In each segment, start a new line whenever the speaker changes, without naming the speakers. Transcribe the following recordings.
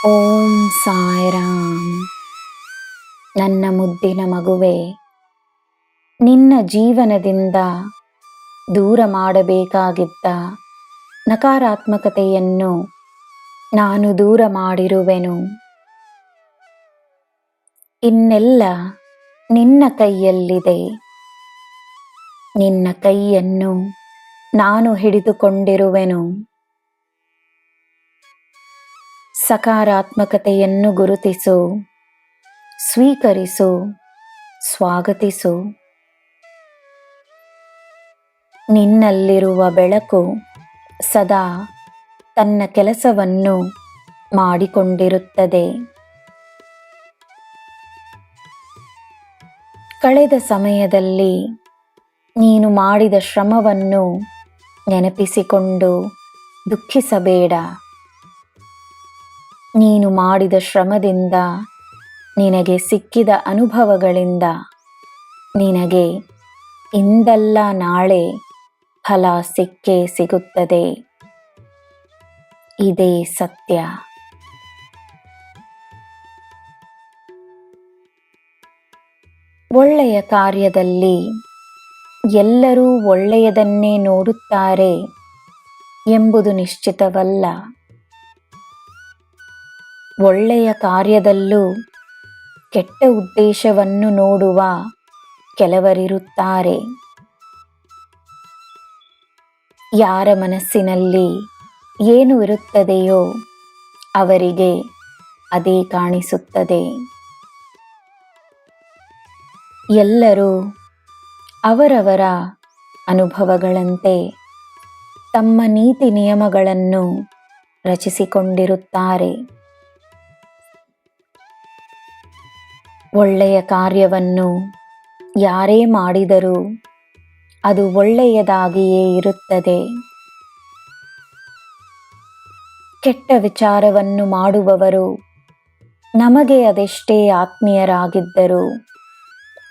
ಓಂ ಸಾಯಿರಾಮ್. ನನ್ನ ಮುದ್ದಿನ ಮಗುವೆ, ನಿನ್ನ ಜೀವನದಿಂದ ದೂರ ಮಾಡಬೇಕಾಗಿದ್ದ ನಕಾರಾತ್ಮಕತೆಯನ್ನು ನಾನು ದೂರ ಮಾಡಿರುವೆನು. ಇನ್ನೆಲ್ಲ ನಿನ್ನ ಕೈಯಲ್ಲಿದೆ. ನಿನ್ನ ಕೈಯನ್ನು ನಾನು ಹಿಡಿದುಕೊಂಡಿರುವೆನು. ಸಕಾರಾತ್ಮಕತೆಯನ್ನು ಗುರುತಿಸು, ಸ್ವೀಕರಿಸು, ಸ್ವಾಗತಿಸು. ನಿನ್ನಲ್ಲಿರುವ ಬೆಳಕು ಸದಾ ತನ್ನ ಕೆಲಸವನ್ನು ಮಾಡಿಕೊಂಡಿರುತ್ತದೆ. ಕಳೆದ ಸಮಯದಲ್ಲಿ ನೀನು ಮಾಡಿದ ಶ್ರಮವನ್ನು ನೆನಪಿಸಿಕೊಂಡು ದುಃಖಿಸಬೇಡ. ನೀನು ಮಾಡಿದ ಶ್ರಮದಿಂದ ನಿನಗೆ ಸಿಕ್ಕಿದ ಅನುಭವಗಳಿಂದ ನಿನಗೆ ಇಂದಲ್ಲ ನಾಳೆ ಫಲ ಸಿಕ್ಕೇ ಸಿಗುತ್ತದೆ. ಇದೇ ಸತ್ಯ. ಒಳ್ಳೆಯ ಕಾರ್ಯದಲ್ಲಿ ಎಲ್ಲರೂ ಒಳ್ಳೆಯದನ್ನೇ ನೋಡುತ್ತಾರೆ ಎಂಬುದು ನಿಶ್ಚಿತವಲ್ಲ. ಒಳ್ಳೆಯ ಕಾರ್ಯದಲ್ಲೂ ಕೆಟ್ಟ ಉದ್ದೇಶವನ್ನು ನೋಡುವ ಕೆಲವರಿರುತ್ತಾರೆ. ಯಾರ ಮನಸ್ಸಿನಲ್ಲಿ ಏನು ಇರುತ್ತದೆಯೋ ಅವರಿಗೆ ಅದೇ ಕಾಣಿಸುತ್ತದೆ. ಎಲ್ಲರೂ ಅವರವರ ಅನುಭವಗಳಂತೆ ತಮ್ಮ ನೀತಿ ನಿಯಮಗಳನ್ನು ರಚಿಸಿಕೊಂಡಿರುತ್ತಾರೆ. ಒಳ್ಳೆಯ ಕಾರ್ಯವನ್ನು ಯಾರೇ ಮಾಡಿದರೂ ಅದು ಒಳ್ಳೆಯದಾಗಿಯೇ ಇರುತ್ತದೆ. ಕೆಟ್ಟ ವಿಚಾರವನ್ನು ಮಾಡುವವರು ನಮಗೆ ಅದೆಷ್ಟೇ ಆತ್ಮೀಯರಾಗಿದ್ದರೂ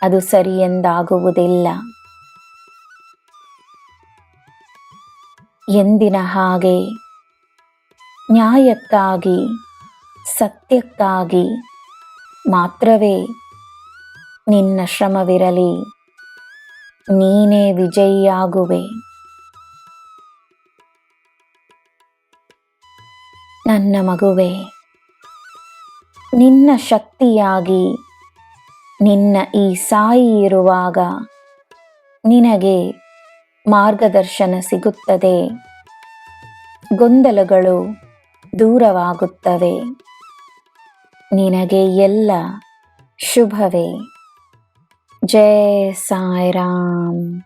ಅದು ಸರಿಯೆಂದಾಗುವುದಿಲ್ಲ. ಎಂದಿನ ಹಾಗೆ ನ್ಯಾಯಕ್ಕಾಗಿ, ಸತ್ಯಕ್ಕಾಗಿ ಮಾತ್ರವೇ ನಿನ್ನ ಶ್ರಮವಿರಲಿ. ನೀನೇ ವಿಜಯಿಯಾಗುವೆ. ನನ್ನ ಮಗುವೆ, ನಿನ್ನ ಶಕ್ತಿಯಾಗಿ ನಿನ್ನ ಈ ಸಾಯಿ ಇರುವಾಗ ನಿನಗೆ ಮಾರ್ಗದರ್ಶನ ಸಿಗುತ್ತದೆ. ಗೊಂದಲಗಳು ದೂರವಾಗುತ್ತವೆ. ನಿನಗೆ ಎಲ್ಲ ಶುಭವೇ. ಜೈ ಸಾಯಿರಾಮ್.